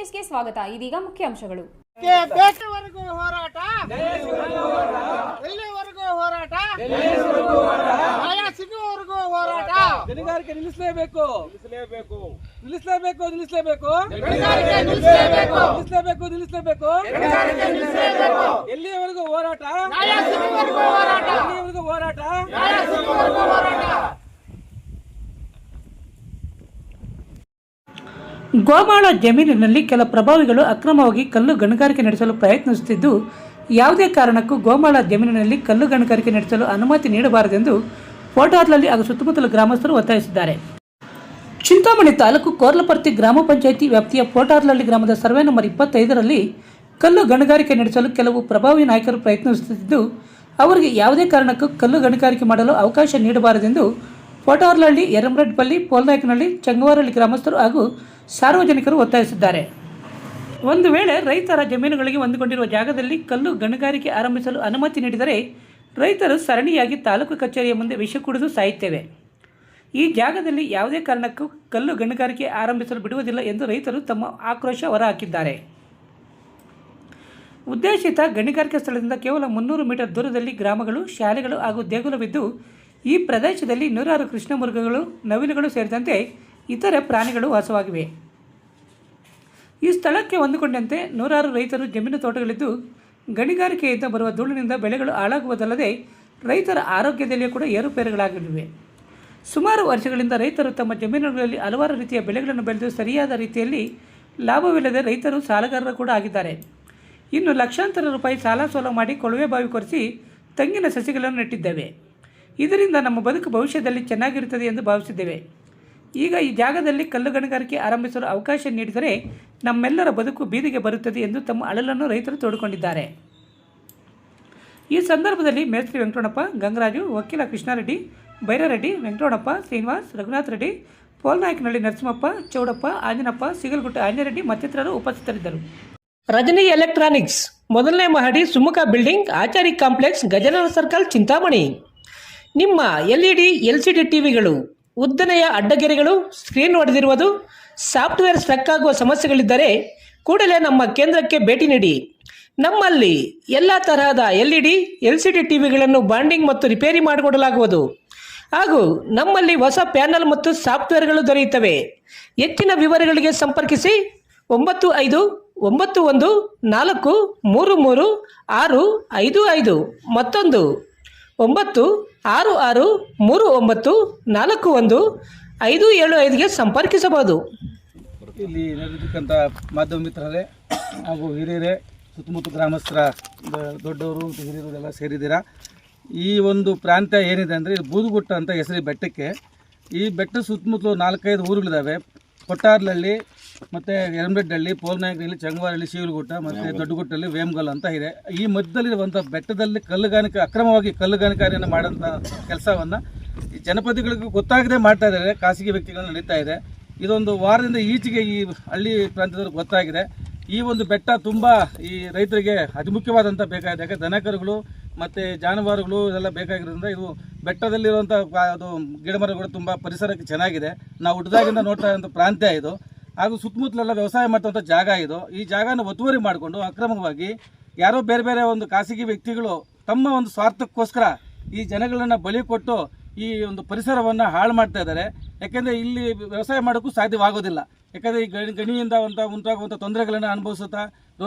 ನ್ಯೂಸ್ಗೆ ಸ್ವಾಗತ. ಇದೀಗ ಮುಖ್ಯಾಂಶಗಳು. ಹೋರಾಟ ಎಲ್ಲಿವರೆಗೂ ಹೋರಾಟ ನ್ಯಾಯ ಸಿಗುವವರೆಗೂ ಹೋರಾಟ. ಗಣಿಗಾರಿಕೆ ನಿಲ್ಲಿಸಲೇಬೇಕು ಎಲ್ಲಿಯವರೆಗೂ ಹೋರಾಟ ಗೋಮಾಳ ಜಮೀನಿನಲ್ಲಿ ಕೆಲ ಪ್ರಭಾವಿಗಳು ಅಕ್ರಮವಾಗಿ ಕಲ್ಲು ಗಣಿಗಾರಿಕೆ ನಡೆಸಲು ಪ್ರಯತ್ನಿಸುತ್ತಿದ್ದು, ಯಾವುದೇ ಕಾರಣಕ್ಕೂ ಗೋಮಾಳ ಜಮೀನಿನಲ್ಲಿ ಕಲ್ಲು ಗಣಿಗಾರಿಕೆ ನಡೆಸಲು ಅನುಮತಿ ನೀಡಬಾರದೆಂದು ಪೋಟಾರ್ಲಹಳ್ಳಿ ಹಾಗೂ ಸುತ್ತಮುತ್ತಲ ಗ್ರಾಮಸ್ಥರು ಒತ್ತಾಯಿಸಿದ್ದಾರೆ. ಚಿಂತಾಮಣಿ ತಾಲೂಕು ಕೋರ್ಲಪರ್ತಿ ಗ್ರಾಮ ಪಂಚಾಯಿತಿ ವ್ಯಾಪ್ತಿಯ ಪೋಟಾರ್ಲಹಳ್ಳಿ ಗ್ರಾಮದ ಸರ್ವೆ ನಂಬರ್ 25ರಲ್ಲಿ ಕಲ್ಲು ಗಣಿಗಾರಿಕೆ ನಡೆಸಲು ಕೆಲವು ಪ್ರಭಾವಿ ನಾಯಕರು ಪ್ರಯತ್ನಿಸುತ್ತಿದ್ದು, ಅವರಿಗೆ ಯಾವುದೇ ಕಾರಣಕ್ಕೂ ಕಲ್ಲು ಗಣಿಗಾರಿಕೆ ಮಾಡಲು ಅವಕಾಶ ನೀಡಬಾರದೆಂದು ಪೋಟಾರ್ಲಹಳ್ಳಿ, ಯರಮರೆಡ್ಡಿಪಲ್ಲಿ, ಪೋಲ್ನಾಯಕನಹಳ್ಳಿ, ಚಂಗವಾರಹಳ್ಳಿ ಗ್ರಾಮಸ್ಥರು ಹಾಗೂ ಸಾರ್ವಜನಿಕರು ಒತ್ತಾಯಿಸಿದ್ದಾರೆ. ಒಂದು ವೇಳೆ ರೈತರ ಜಮೀನುಗಳಿಗೆ ಹೊಂದಿಕೊಂಡಿರುವ ಜಾಗದಲ್ಲಿ ಕಲ್ಲು ಗಣಿಗಾರಿಕೆ ಆರಂಭಿಸಲು ಅನುಮತಿ ನೀಡಿದರೆ ರೈತರು ಸರಣಿಯಾಗಿ ತಾಲೂಕು ಕಚೇರಿಯ ಮುಂದೆ ವಿಷ ಕುಡಿದು ಸಾಯುತ್ತೇವೆ. ಈ ಜಾಗದಲ್ಲಿ ಯಾವುದೇ ಕಾರಣಕ್ಕೂ ಕಲ್ಲು ಗಣಿಗಾರಿಕೆ ಆರಂಭಿಸಲು ಬಿಡುವುದಿಲ್ಲ ಎಂದು ರೈತರು ತಮ್ಮ ಆಕ್ರೋಶ ಹೊರಹಾಕಿದ್ದಾರೆ. ಉದ್ದೇಶಿತ ಗಣಿಗಾರಿಕೆ ಸ್ಥಳದಿಂದ ಕೇವಲ 300 ಮೀಟರ್ ದೂರದಲ್ಲಿ ಗ್ರಾಮಗಳು, ಶಾಲೆಗಳು ಹಾಗೂ ದೇಗುಲವಿದ್ದು, ಈ ಪ್ರದೇಶದಲ್ಲಿ ನೂರಾರು ಕೃಷ್ಣಮೃಗಗಳು, ನವಿಲುಗಳು ಸೇರಿದಂತೆ ಇತರೆ ಪ್ರಾಣಿಗಳು ವಾಸವಾಗಿವೆ. ಈ ಸ್ಥಳಕ್ಕೆ ಹೊಂದಿಕೊಂಡಂತೆ ನೂರಾರು ರೈತರು ಜಮೀನು ತೋಟಗಳಿದ್ದು, ಗಣಿಗಾರಿಕೆಯಿಂದ ಬರುವ ಧೂಳಿನಿಂದ ಬೆಳೆಗಳು ಹಾಳಾಗುವುದಲ್ಲದೆ ರೈತರ ಆರೋಗ್ಯದಲ್ಲಿಯೂ ಕೂಡ ಏರುಪೇರುಗಳಾಗಲಿವೆ. ಸುಮಾರು ವರ್ಷಗಳಿಂದ ರೈತರು ತಮ್ಮ ಜಮೀನುಗಳಲ್ಲಿ ಹಲವಾರು ರೀತಿಯ ಬೆಳೆಗಳನ್ನು ಬೆಳೆದು ಸರಿಯಾದ ರೀತಿಯಲ್ಲಿ ಲಾಭವಿಲ್ಲದೆ ರೈತರು ಸಾಲಗಾರರು ಕೂಡ ಆಗಿದ್ದಾರೆ. ಇನ್ನು ಲಕ್ಷಾಂತರ ರೂಪಾಯಿ ಸಾಲ ಸೋಲ ಮಾಡಿ ಕೊಳವೆ ಬಾವಿ ಕೊರೆಸಿ ತೆಂಗಿನ ಸಸಿಗಳನ್ನು ನೆಟ್ಟಿದ್ದೇವೆ. ಇದರಿಂದ ನಮ್ಮ ಬದುಕು ಭವಿಷ್ಯದಲ್ಲಿ ಚೆನ್ನಾಗಿರುತ್ತದೆ ಎಂದು ಭಾವಿಸಿದ್ದೇವೆ. ಈಗ ಈ ಜಾಗದಲ್ಲಿ ಕಲ್ಲು ಗಣಿಗಾರಿಕೆ ಆರಂಭಿಸಲು ಅವಕಾಶ ನೀಡಿದರೆ ನಮ್ಮೆಲ್ಲರ ಬದುಕು ಬೀದಿಗೆ ಬರುತ್ತದೆ ಎಂದು ತಮ್ಮ ಅಳಲನ್ನು ರೈತರು ತೋಡಿಕೊಂಡಿದ್ದಾರೆ. ಈ ಸಂದರ್ಭದಲ್ಲಿ ಮೇಸ್ತ್ರಿ ವೆಂಕಟರಮಣಪ್ಪ, ಗಂಗರಾಜು, ವಕೀಲ ಕೃಷ್ಣಾರೆಡ್ಡಿ, ಬೈರಾರೆಡ್ಡಿ, ವೆಂಕಟರಮಣಪ್ಪ, ಶ್ರೀನಿವಾಸ್, ರಘುನಾಥ್ ರೆಡ್ಡಿ, ಪೋಲ್ನಾಯಕನಹಳ್ಳಿ ನರಸಿಂಹಪ್ಪ, ಚೌಡಪ್ಪ, ಆಂಜನಪ್ಪ, ಸಿಗಲ್ಗುಟ್ಟ ಆಂಜನೆರೆಡ್ಡಿ ಮತ್ತಿತರರು ಉಪಸ್ಥಿತರಿದ್ದರು. ರಜನಿ ಎಲೆಕ್ಟ್ರಾನಿಕ್ಸ್, ಮೊದಲನೇ ಮಹಡಿ, Sumukha building, Achari complex, Gajanana circle, Chintamani. ನಿಮ್ಮ LED, LCD ಟಿವಿಗಳು ಉದ್ದನೆಯ ಅಡ್ಡಗೆರೆಗಳು, ಸ್ಕ್ರೀನ್ ಒಡೆದಿರುವುದು, ಸಾಫ್ಟ್ವೇರ್ ಸ್ಟ್ರಕ್ ಆಗುವ ಸಮಸ್ಯೆಗಳಿದ್ದರೆ ಕೂಡಲೇ ನಮ್ಮ ಕೇಂದ್ರಕ್ಕೆ ಭೇಟಿ ನೀಡಿ. ನಮ್ಮಲ್ಲಿ ಎಲ್ಲ ತರಹದ LED, LCD ಟಿವಿಗಳನ್ನು ಬಾಂಡಿಂಗ್ ಮತ್ತು ರಿಪೇರಿ ಮಾಡಿಕೊಡಲಾಗುವುದು ಹಾಗೂ ನಮ್ಮಲ್ಲಿ ಹೊಸ ಪ್ಯಾನಲ್ ಮತ್ತು ಸಾಫ್ಟ್ವೇರ್ಗಳು ದೊರೆಯುತ್ತವೆ. ಹೆಚ್ಚಿನ ವಿವರಗಳಿಗೆ ಸಂಪರ್ಕಿಸಿ 9514333655 ಮತ್ತೊಂದು 9663941575ಗೆ ಸಂಪರ್ಕಿಸಬಹುದು. ಇಲ್ಲಿ ನಡೆದಿರ್ತಕ್ಕಂಥ ಮಾಧ್ಯಮ ಮಿತ್ರರೇ ಹಾಗೂ ಹಿರಿಯರೇ, ಸುತ್ತಮುತ್ತ ಗ್ರಾಮಸ್ಥರ ದೊಡ್ಡವರು ಮತ್ತು ಹಿರಿಯರು ಎಲ್ಲ ಸೇರಿದ್ದೀರಾ. ಈ ಒಂದು ಪ್ರಾಂತ್ಯ ಏನಿದೆ ಅಂದರೆ ಇದು ಬೂದುಗುಟ್ಟ ಅಂತ ಹೆಸರು ಬೆಟ್ಟಕ್ಕೆ. ಈ ಬೆಟ್ಟದ ಸುತ್ತಮುತ್ತಲು 4-5 ಊರುಗಳಿದ್ದಾವೆ. ಪೊಟ್ಟಾರ್ಲಹಳ್ಳಿ ಮತ್ತು ಯರಮರೆಡ್ಡಿಹಳ್ಳಿ, ಪೋಲ್ನಾಯಕನಹಳ್ಳಿ, ಚಂಗವಾರಹಳ್ಳಿ, ಶಿವಲಗುಟ್ಟ ಮತ್ತು ದೊಡ್ಡಗುಟ್ಟಲ್ಲಿ ವೇಮಗಲ್ ಅಂತ ಇದೆ. ಈ ಮಧ್ಯದಲ್ಲಿರುವಂಥ ಬೆಟ್ಟದಲ್ಲಿ ಅಕ್ರಮವಾಗಿ ಕಲ್ಲುಗಾರಿಕೆಯನ್ನು ಮಾಡೋಂಥ ಕೆಲಸವನ್ನು ಈ ಜನಪ್ರತಿನಿಧಿಗಳಿಗೂ ಗೊತ್ತಾಗದೆ ಮಾಡ್ತಾ ಇದ್ದಾರೆ. ಖಾಸಗಿ ವ್ಯಕ್ತಿಗಳು ನಡೀತಾ ಇದೆ. ಇದೊಂದು ವಾರದಿಂದ ಈಚೆಗೆ ಈ ಹಳ್ಳಿ ಪ್ರಾಂತ್ಯದವ್ರಿಗೆ ಗೊತ್ತಾಗಿದೆ. ಈ ಒಂದು ಬೆಟ್ಟ ತುಂಬ ಈ ರೈತರಿಗೆ ಅತಿ ಮುಖ್ಯವಾದಂಥ ಬೇಕಾಗಿದೆ. ಯಾಕೆ ದನಕರುಗಳು ಮತ್ತು ಜಾನುವಾರುಗಳು ಇದೆಲ್ಲ ಬೇಕಾಗಿರೋದ್ರಿಂದ ಇದು ಬೆಟ್ಟದಲ್ಲಿರುವಂಥ ಅದು ಗಿಡಮರಗಳು ತುಂಬ ಪರಿಸರಕ್ಕೆ ಚೆನ್ನಾಗಿದೆ. ನಾವು ಹುಟ್ಟಿದಾಗಿಂದ ನೋಡ್ತಾ ಇರೋಂಥ ಪ್ರಾಂತ್ಯ ಇದು. ಹಾಗೂ ಸುತ್ತಮುತ್ತಲೆಲ್ಲ ವ್ಯವಸಾಯ ಮಾಡ್ತಂಥ ಜಾಗ ಇದು. ಈ ಜಾಗನ ಒತ್ತುವರಿ ಮಾಡಿಕೊಂಡು ಅಕ್ರಮವಾಗಿ ಯಾರೋ ಬೇರೆ ಬೇರೆ ಒಂದು ಖಾಸಗಿ ವ್ಯಕ್ತಿಗಳು ತಮ್ಮ ಒಂದು ಸ್ವಾರ್ಥಕ್ಕೋಸ್ಕರ ಈ ಜನಗಳನ್ನು ಬಲಿ ಕೊಟ್ಟು ಈ ಒಂದು ಪರಿಸರವನ್ನು ಹಾಳು ಮಾಡ್ತಾ ಇದ್ದಾರೆ. ಯಾಕೆಂದರೆ ಇಲ್ಲಿ ವ್ಯವಸಾಯ ಮಾಡೋಕ್ಕೂ ಸಾಧ್ಯವಾಗೋದಿಲ್ಲ. ಯಾಕಂದರೆ ಈ ಗಣಿಯಿಂದ ಉಂಟಾಗುವಂಥ ತೊಂದರೆಗಳನ್ನು ಅನುಭವಿಸುತ್ತಾ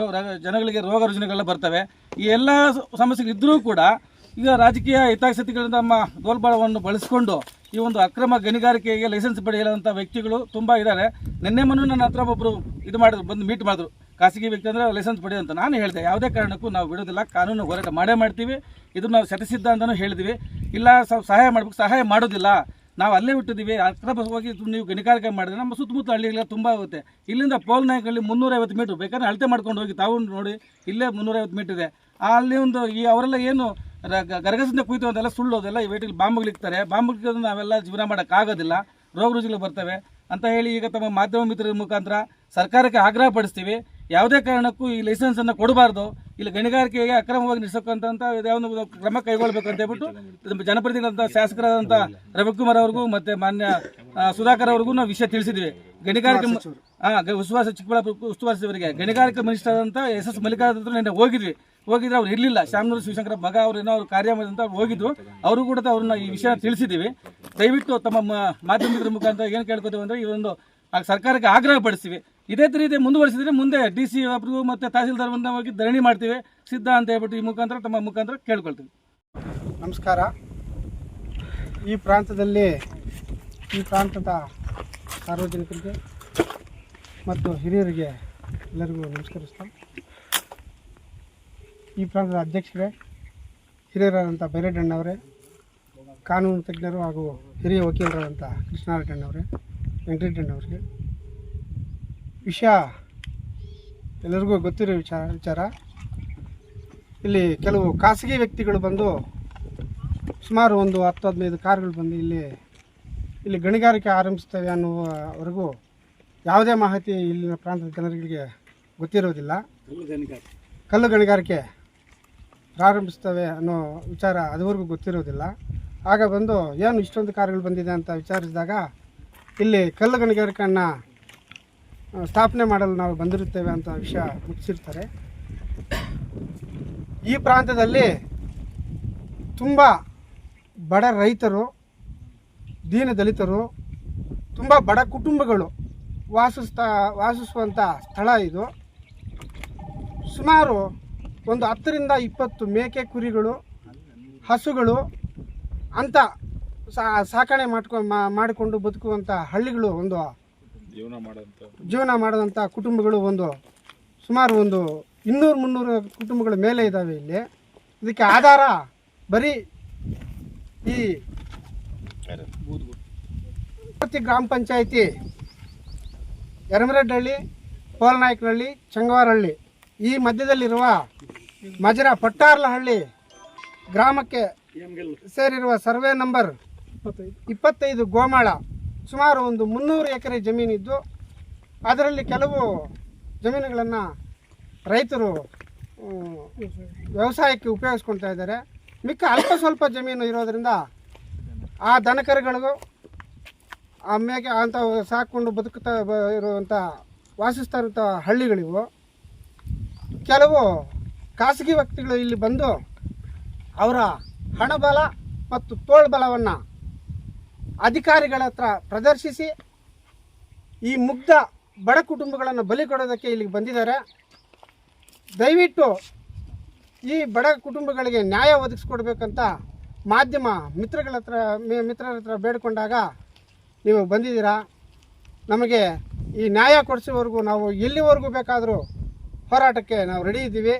ಜನಗಳಿಗೆ ರೋಗ ರುಜಿನಗಳೆಲ್ಲ ಬರ್ತವೆ. ಈ ಎಲ್ಲ ಸಮಸ್ಯೆಗಳಿದ್ದರೂ ಕೂಡ ಈಗ ರಾಜಕೀಯ ಹಿತಾಸಕ್ತಿಗಳಿಂದ ನಮ್ಮ ದೋಲ್ಬಲವನ್ನು ಬಳಸಿಕೊಂಡು ಈ ಒಂದು ಅಕ್ರಮ ಗಣಿಗಾರಿಕೆಗೆ ಲೈಸೆನ್ಸ್ ಪಡೆಯಲಾದಂಥ ವ್ಯಕ್ತಿಗಳು ತುಂಬ ಇದ್ದಾರೆ. ನಿನ್ನೆ ಮೊನ್ನೆ ನನ್ನ ಹತ್ರ ಒಬ್ಬರು ಬಂದು ಮೀಟ್ ಮಾಡಿದ್ರು, ಖಾಸಗಿ ವ್ಯಕ್ತಿ ಅಂದರೆ ಲೈಸೆನ್ಸ್ ಪಡೆಯೋಂತ. ನಾನು ಹೇಳಿದೆ, ಯಾವುದೇ ಕಾರಣಕ್ಕೂ ನಾವು ಬಿಡೋದಿಲ್ಲ, ಕಾನೂನು ಹೋರಾಟ ಮಾಡ್ತೀವಿ. ಇದನ್ನು ನಾವು ಶತಸಿದ್ಧ ಅಂತಲೂ ಹೇಳಿದ್ವಿ. ಇಲ್ಲ ಸಹಾಯ ಮಾಡಬೇಕು, ಸಹಾಯ ಮಾಡೋದಿಲ್ಲ, ನಾವು ಅಲ್ಲೇ ಬಿಟ್ಟಿದ್ದೀವಿ. ಅಕ್ರಮವಾಗಿ ನೀವು ಗಣಿಗಾರಿಕೆ ಮಾಡಿದ್ರೆ ನಮ್ಮ ಸುತ್ತಮುತ್ತ ಹಳ್ಳಿಗಳೆಲ್ಲ ತುಂಬ ಆಗುತ್ತೆ. ಇಲ್ಲಿಂದ ಪೋಲ್ನಾಯಕಲ್ಲಿ 350 ಮೀಟ್ರ್ ಬೇಕಾದ್ರೆ ಅಳತೆ ಮಾಡ್ಕೊಂಡು ಹೋಗಿ ತಾವು ನೋಡಿ, ಇಲ್ಲೇ 350 ಮೀಟ್ರ್ ಇದೆ. ಅಲ್ಲಿ ಒಂದು ಅವರೆಲ್ಲ ಏನು ಗರಗಸದಿಂದ ಕುಯ್ತು ಅಂತೆಲ್ಲ ಸುಳ್ಳು, ಅದೆಲ್ಲ ಈ ವೇಟಿಗೆ ಬಾಂಬುಗಳಿಕ್ತಾರೆ. ಬಾಂಬುಗಳಿಗೆ ನಾವೆಲ್ಲ ಜೀವನ ಮಾಡೋಕ್ಕಾಗೋದಿಲ್ಲ, ರೋಗ ರುಜಿಗಳು ಬರ್ತವೆ ಅಂತ ಹೇಳಿ ಈಗ ತಮ್ಮ ಮಾಧ್ಯಮ ಮಿತ್ರರ ಮುಖಾಂತರ ಸರ್ಕಾರಕ್ಕೆ ಆಗ್ರಹ ಪಡಿಸ್ತೀವಿ. ಯಾವುದೇ ಕಾರಣಕ್ಕೂ ಈ ಲೈಸೆನ್ಸನ್ನು ಕೊಡಬಾರ್ದು, ಇಲ್ಲಿ ಗಣಿಗಾರಿಕೆಗೆ ಅಕ್ರಮವಾಗಿ ನಡೆಸಕ್ಕಂತ ಯಾವುದೋ ಕ್ರಮ ಕೈಗೊಳ್ಳಬೇಕು ಅಂತ ಹೇಳ್ಬಿಟ್ಟು ಜನಪ್ರತಿನಿಧಿಗಳಂತ ಶಾಸಕರಾದಂಥ ರವಿಕುಮಾರ್ ಅವ್ರಿಗೂ ಮತ್ತು ಮಾನ್ಯ ಸುಧಾಕರ್ ಅವ್ರಿಗೂ ನಾವು ವಿಷಯ ತಿಳಿಸಿದ್ವಿ. ಗಣಿಗಾರಿಕೆ ಉಸ್ತುವಾರಿ ಚಿಕ್ಕಬಳ್ಳಾಪುರ ಉಸ್ತುವಾರಿ ಸಚಿವರಿಗೆ ಗಣಿಗಾರಿಕೆ ಮಿನಿಸ್ಟರ್ ಅಂತ SS ಮಲ್ಲಿಕಾರ್ಜುನ ಹತ್ರ ಹೋಗಿದ್ರೆ ಅವ್ರು ಇರಲಿಲ್ಲ. ಶ್ಯಾಮನೂರು ಶಿವಶಂಕರ ಮಗ ಅವ್ರು ಏನೋ ಅವ್ರು ಕಾರ್ಯ ಅಂತ ಅವ್ರು ಹೋಗಿದ್ರು. ಅವರು ಕೂಡ ಅವ್ರನ್ನ ಈ ವಿಷಯ ತಿಳಿಸಿದ್ದೀವಿ. ದಯವಿಟ್ಟು ತಮ್ಮ ಮಾಧ್ಯಮದ ಮುಖಾಂತರ ಏನು ಕೇಳ್ಕೊತೀವಿ ಅಂದರೆ ಈ ಒಂದು ಸರ್ಕಾರಕ್ಕೆ ಆಗ್ರಹ ಪಡಿಸ್ತೀವಿ. ಇದೇ ರೀತಿ ಮುಂದುವರಿಸಿದ್ರೆ ಮುಂದೆ DC ಒಬ್ರಿಗೂ ಮತ್ತು ತಹಸೀಲ್ದಾರ್ ಹೋಗಿ ಧರಣಿ ಮಾಡ್ತೀವಿ ಸಿದ್ಧ ಅಂತ ಹೇಳ್ಬಿಟ್ಟು ಈ ಮುಖಾಂತರ ತಮ್ಮ ಮುಖಾಂತರ ಕೇಳ್ಕೊಳ್ತೀವಿ. ನಮಸ್ಕಾರ. ಈ ಪ್ರಾಂತದ ಸಾರ್ವಜನಿಕರಿಗೆ ಮತ್ತು ಹಿರಿಯರಿಗೆ ಎಲ್ಲರಿಗೂ ನಮಸ್ಕರಿಸ್ತಾ, ಈ ಪ್ರಾಂತದ ಅಧ್ಯಕ್ಷರೇ, ಹಿರಿಯರಾದಂಥ ಬೈರೇಟಣ್ಣವರೇ, ಕಾನೂನು ತಜ್ಞರು ಹಾಗೂ ಹಿರಿಯ ವಕೀಲರಾದಂಥ ಕೃಷ್ಣಾರೆಡ್ಡಣ್ಣವರೇ, ವೆಂಕಟರೆಡ್ಡಣ್ಣವ್ರಿಗೆ ವಿಷಯ ಎಲ್ಲರಿಗೂ ಗೊತ್ತಿರೋ ವಿಚಾರ. ಇಲ್ಲಿ ಕೆಲವು ಖಾಸಗಿ ವ್ಯಕ್ತಿಗಳು ಬಂದು ಸುಮಾರು ಒಂದು 10-15 ಕಾರುಗಳು ಬಂದು ಇಲ್ಲಿ ಗಣಿಗಾರಿಕೆ ಆರಂಭಿಸ್ತವೆ ಅನ್ನುವವರೆಗೂ ಯಾವುದೇ ಮಾಹಿತಿ ಇಲ್ಲಿನ ಪ್ರಾಂತದ ಜನರಿಗೆ ಗೊತ್ತಿರೋದಿಲ್ಲ. ಕಲ್ಲು ಗಣಿಗಾರಿಕೆ ಪ್ರಾರಂಭಿಸ್ತವೆ ಅನ್ನೋ ವಿಚಾರ ಅದುವರೆಗೂ ಗೊತ್ತಿರೋದಿಲ್ಲ. ಆಗ ಬಂದು ಏನು ಇಷ್ಟೊಂದು ಕಾರುಗಳು ಬಂದಿದೆ ಅಂತ ವಿಚಾರಿಸಿದಾಗ ಇಲ್ಲಿ ಕಲ್ಲು ಗಣಿಗಾರಿಕೆಯನ್ನು ಸ್ಥಾಪನೆ ಮಾಡಲು ನಾವು ಬಂದಿರುತ್ತೇವೆ ಅಂತ ವಿಷಯ ಮುಚ್ಚಿರ್ತಾರೆ. ಈ ಪ್ರಾಂತದಲ್ಲಿ ತುಂಬ ಬಡ ರೈತರು, ದೀನ ದಲಿತರು, ತುಂಬ ಬಡ ಕುಟುಂಬಗಳು ವಾಸಿಸುವಂಥ ಸ್ಥಳ ಇದು. ಸುಮಾರು ಒಂದು 10ರಿಂದ 20 ಮೇಕೆ ಕುರಿಗಳು, ಹಸುಗಳು ಅಂತ ಸಾಕಣೆ ಮಾಡಿಕೊಂಡು ಬದುಕುವಂಥ ಹಳ್ಳಿಗಳು, ಒಂದು ಜೀವನ ಮಾಡೋದಂಥ ಕುಟುಂಬಗಳು ಸುಮಾರು 200-300 ಕುಟುಂಬಗಳ ಮೇಲೆ ಇದ್ದಾವೆ ಇಲ್ಲಿ. ಇದಕ್ಕೆ ಆಧಾರ ಬರೀ ಈ ಗ್ರಾಮ ಪಂಚಾಯಿತಿ ಯರಮರೆಡ್ಡಹಳ್ಳಿ, ಪೋಲನಾಯಕನಹಳ್ಳಿ, ಚಂಗವಾರಹಳ್ಳಿ ಈ ಮಧ್ಯದಲ್ಲಿರುವ ಪಟ್ಟಾರ್ಲಹಳ್ಳಿ ಗ್ರಾಮಕ್ಕೆ ಸೇರಿರುವ ಸರ್ವೆ ನಂಬರ್ 25 ಗೋಮಾಳ ಸುಮಾರು 300 ಎಕರೆ ಜಮೀನಿದ್ದು ಅದರಲ್ಲಿ ಕೆಲವು ಜಮೀನುಗಳನ್ನು ರೈತರು ವ್ಯವಸಾಯಕ್ಕೆ ಉಪಯೋಗಿಸ್ಕೊಳ್ತಾ ಇದ್ದಾರೆ. ಮಿಕ್ಕ ಅಲ್ಪ ಸ್ವಲ್ಪ ಜಮೀನು ಇರೋದರಿಂದ ಆ ದನಕರುಗಳಿಗೂ ಆ ಮೇಕೆ ಅಂತ ಸಾಕೊಂಡು ಬದುಕುತ್ತಾ ಇರುವಂಥ ವಾಸಿಸ್ತಾ ಇರುವಂಥ ಹಳ್ಳಿಗಳಿವು. ಕೆಲವು ಖಾಸಗಿ ವ್ಯಕ್ತಿಗಳು ಇಲ್ಲಿ ಬಂದು ಅವರ ಹಣಬಲ ಮತ್ತು ತೋಳ್ಬಲವನ್ನು ಅಧಿಕಾರಿಗಳ ಹತ್ರ ಪ್ರದರ್ಶಿಸಿ ಈ ಮುಗ್ಧ ಬಡ ಕುಟುಂಬಗಳನ್ನು ಬಲಿ ಕೊಡೋದಕ್ಕೆ ಇಲ್ಲಿಗೆ ಬಂದಿದ್ದಾರೆ. ದಯವಿಟ್ಟು ಈ ಬಡ ಕುಟುಂಬಗಳಿಗೆ ನ್ಯಾಯ ಒದಗಿಸ್ಕೊಡ್ಬೇಕಂತ ಮಾಧ್ಯಮ ಮಿತ್ರರ ಹತ್ರ ಬೇಡಿಕೊಂಡಾಗ ನೀವು ಬಂದಿದ್ದೀರಾ. ನಮಗೆ ಈ ನ್ಯಾಯ ಕೊಡಿಸೋವರೆಗೂ ನಾವು ಎಲ್ಲಿವರೆಗೂ ಬೇಕಾದರೂ ಹೋರಾಟಕ್ಕೆ ನಾವು ರೆಡಿ ಇದ್ದೀವಿ.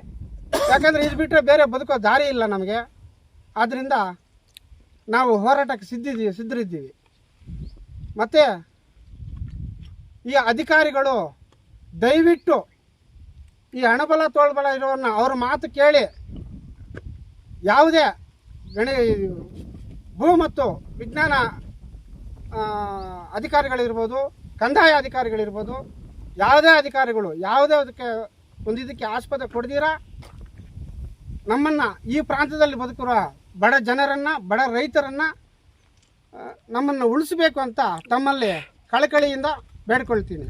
ಯಾಕಂದರೆ ಇದು ಬಿಟ್ಟರೆ ಬೇರೆ ಬದುಕೋ ದಾರಿ ಇಲ್ಲ ನಮಗೆ. ಆದ್ದರಿಂದ ನಾವು ಹೋರಾಟಕ್ಕೆ ಸಿದ್ಧರಿದ್ದೀವಿ. ಮತ್ತು ಈ ಅಧಿಕಾರಿಗಳು ದಯವಿಟ್ಟು ಈ ಹಣಬಲ ತೋಳ್ಬಲ ಇರೋನ್ನ ಅವ್ರ ಮಾತು ಕೇಳಿ ಯಾವುದೇ ಭೂ ಮತ್ತು ವಿಜ್ಞಾನ ಅಧಿಕಾರಿಗಳಿರ್ಬೋದು, ಕಂದಾಯ ಅಧಿಕಾರಿಗಳಿರ್ಬೋದು, ಯಾವುದೇ ಅಧಿಕಾರಿಗಳು ಯಾವುದೇ ಇದಕ್ಕೆ ಆಸ್ಪತ್ರೆ ಕೊಡ್ದಿರ ನಮ್ಮನ್ನು ಈ ಪ್ರಾಂತದಲ್ಲಿ ಬದುಕಿರುವ ಬಡ ಜನರನ್ನು, ಬಡ ರೈತರನ್ನು ನಮ್ಮನ್ನು ಉಳಿಸಬೇಕು ಅಂತ ತಮ್ಮಲ್ಲಿ ಕಳಕಳಿಯಿಂದ ಬೇಡ್ಕೊಳ್ತೀನಿ.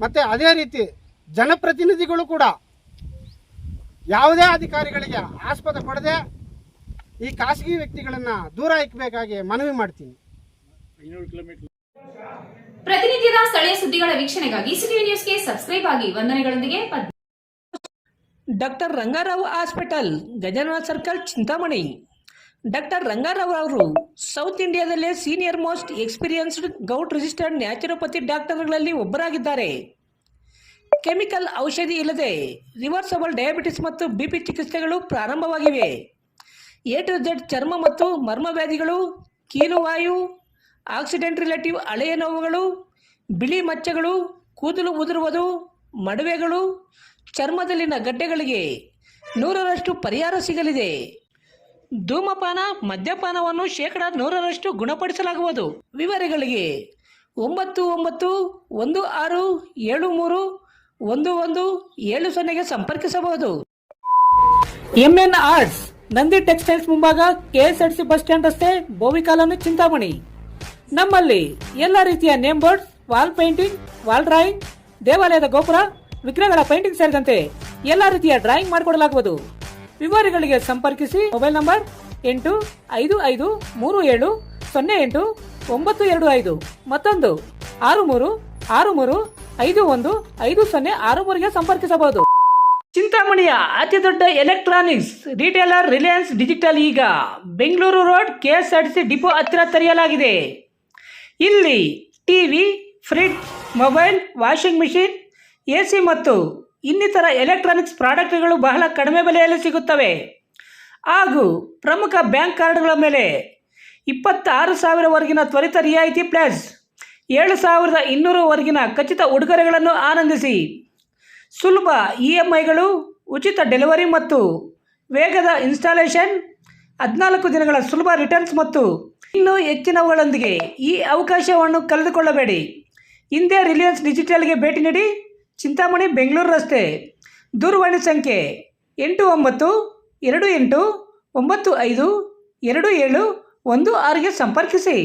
ಮತ್ತು ಅದೇ ರೀತಿ ಜನಪ್ರತಿನಿಧಿಗಳು ಕೂಡ ಯಾವುದೇ ಅಧಿಕಾರಿಗಳಿಗೆ ಆಸ್ಪತ್ರೆ ಕೊಡದೆ ಈ ಖಾಸಗಿ ವ್ಯಕ್ತಿಗಳನ್ನು ದೂರ ಇಕ್ಕಬೇಕಾಗಿ ಮನವಿ ಮಾಡ್ತೀನಿ. ಪ್ರತಿನಿತ್ಯದ ಸ್ಥಳೀಯ ಸುದ್ದಿಗಳ ವೀಕ್ಷಣೆಗಾಗಿ ಸಿಟಿ ನ್ಯೂಸ್ಗೆ ಸಬ್ಸ್ಕ್ರೈಬ್ ಆಗಿ. ವಂದನೆಗಳೊಂದಿಗೆ doctor Rangarao hospital, Gajanana circle, Chintamani. Doctor Rangarao ಅವರು ಸೌತ್ ಇಂಡಿಯಾದಲ್ಲೇ senior most experienced govt registered naturopathy ಡಾಕ್ಟರ್ಗಳಲ್ಲಿ ಒಬ್ಬರಾಗಿದ್ದಾರೆ. ಕೆಮಿಕಲ್ ಔಷಧಿ ಇಲ್ಲದೆ ರಿವರ್ಸಬಲ್ ಡಯಾಬಿಟಿಸ್ ಮತ್ತು BP ಚಿಕಿತ್ಸೆಗಳು ಪ್ರಾರಂಭವಾಗಿವೆ. A to Z ಚರ್ಮ ಮತ್ತು ಮರ್ಮ ವ್ಯಾಧಿಗಳು, ಕೀಲುವಾಯು, ಆಕ್ಸಿಡೆಂಟ್ ರಿಲೇಟಿವ್ ಹಳೆಯ ನೋವುಗಳು, ಬಿಳಿ ಮಚ್ಚೆಗಳು, ಕೂದಲು ಉದುರುವುದು, ಮಡುವೆಗಳು, ಚರ್ಮದಲ್ಲಿನ ಗಡ್ಡೆಗಳಿಗೆ 100% ಪರಿಹಾರ ಸಿಗಲಿದೆ. ಧೂಮಪಾನ, ಮದ್ಯಪಾನವನ್ನು 100% ಗುಣಪಡಿಸಲಾಗುವುದು. ವಿವರಗಳಿಗೆ 9916731170 ಸಂಪರ್ಕಿಸಬಹುದು. MN ಆರ್ಟ್ಸ್, ನಂದಿ ಟೆಕ್ಸ್ಟೈಲ್ಸ್ ಮುಂಭಾಗ, KSRTC ಬಸ್ ಸ್ಟ್ಯಾಂಡ್ ರಸ್ತೆ, ಬೋವಿ ಕಾಲೋನಿ, ಚಿಂತಾಮಣಿ. ನಮ್ಮಲ್ಲಿ ಎಲ್ಲ ರೀತಿಯ name boards, wall painting, wall drawing, ದೇವಾಲಯದ ಗೋಪುರ, ವಿಗ್ರಹಗಳ ಪೇಂಟಿಂಗ್ ಸೇರಿದಂತೆ ಎಲ್ಲ ರೀತಿಯ ಡ್ರಾಯಿಂಗ್ ಮಾಡಿಕೊಡಲಾಗುವುದು. ವಿವರಗಳಿಗೆ ಸಂಪರ್ಕಿಸಿ. ಮೊಬೈಲ್ ನಂಬರ್ 8553708925, ಮತ್ತೊಂದು 6363515063ಗೆ ಸಂಪರ್ಕಿಸಬಹುದು. ಚಿಂತಾಮಣಿಯ ಅತಿ ದೊಡ್ಡ ಎಲೆಕ್ಟ್ರಾನಿಕ್ಸ್ ರಿಟೇಲರ್ ರಿಲಯನ್ಸ್ ಡಿಜಿಟಲ್ ಈಗ ಬೆಂಗಳೂರು ರೋಡ್ KSRTC ಡಿಪೋ ಹತ್ತಿರ ತೆರೆಯಲಾಗಿದೆ. ಇಲ್ಲಿ TV, fridge, mobile, washing machine, AC ಮತ್ತು ಇನ್ನಿತರ ಎಲೆಕ್ಟ್ರಾನಿಕ್ಸ್ ಪ್ರಾಡಕ್ಟ್ಗಳು ಬಹಳ ಕಡಿಮೆ ಬೆಲೆಯಲ್ಲಿ ಸಿಗುತ್ತವೆ. ಹಾಗೂ ಪ್ರಮುಖ ಬ್ಯಾಂಕ್ ಕಾರ್ಡ್ಗಳ ಮೇಲೆ 26,000ವರೆಗಿನ ತ್ವರಿತ ರಿಯಾಯಿತಿ ಪ್ಲಸ್ 7,200ವರೆಗಿನ ಖಚಿತ ಉಡುಗೊರೆಗಳನ್ನು ಆನಂದಿಸಿ. ಸುಲಭ EMIಗಳು, ಉಚಿತ ಡೆಲಿವರಿ ಮತ್ತು ವೇಗದ ಇನ್ಸ್ಟಾಲೇಷನ್, 14 ದಿನಗಳ ಸುಲಭ ರಿಟರ್ನ್ಸ್ ಮತ್ತು ಇನ್ನೂ ಹೆಚ್ಚಿನವುಗಳೊಂದಿಗೆ ಈ ಅವಕಾಶವನ್ನು ಕಳೆದುಕೊಳ್ಳಬೇಡಿ. ಹಿಂದೆ ರಿಲಯನ್ಸ್ ಡಿಜಿಟಲ್ಗೆ ಭೇಟಿ ನೀಡಿ. ಚಿಂತಾಮಣಿ, ಬೆಂಗಳೂರು ರಸ್ತೆ. ದೂರವಾಣಿ ಸಂಖ್ಯೆ 8928952716ಗೆ ಸಂಪರ್ಕಿಸಿ.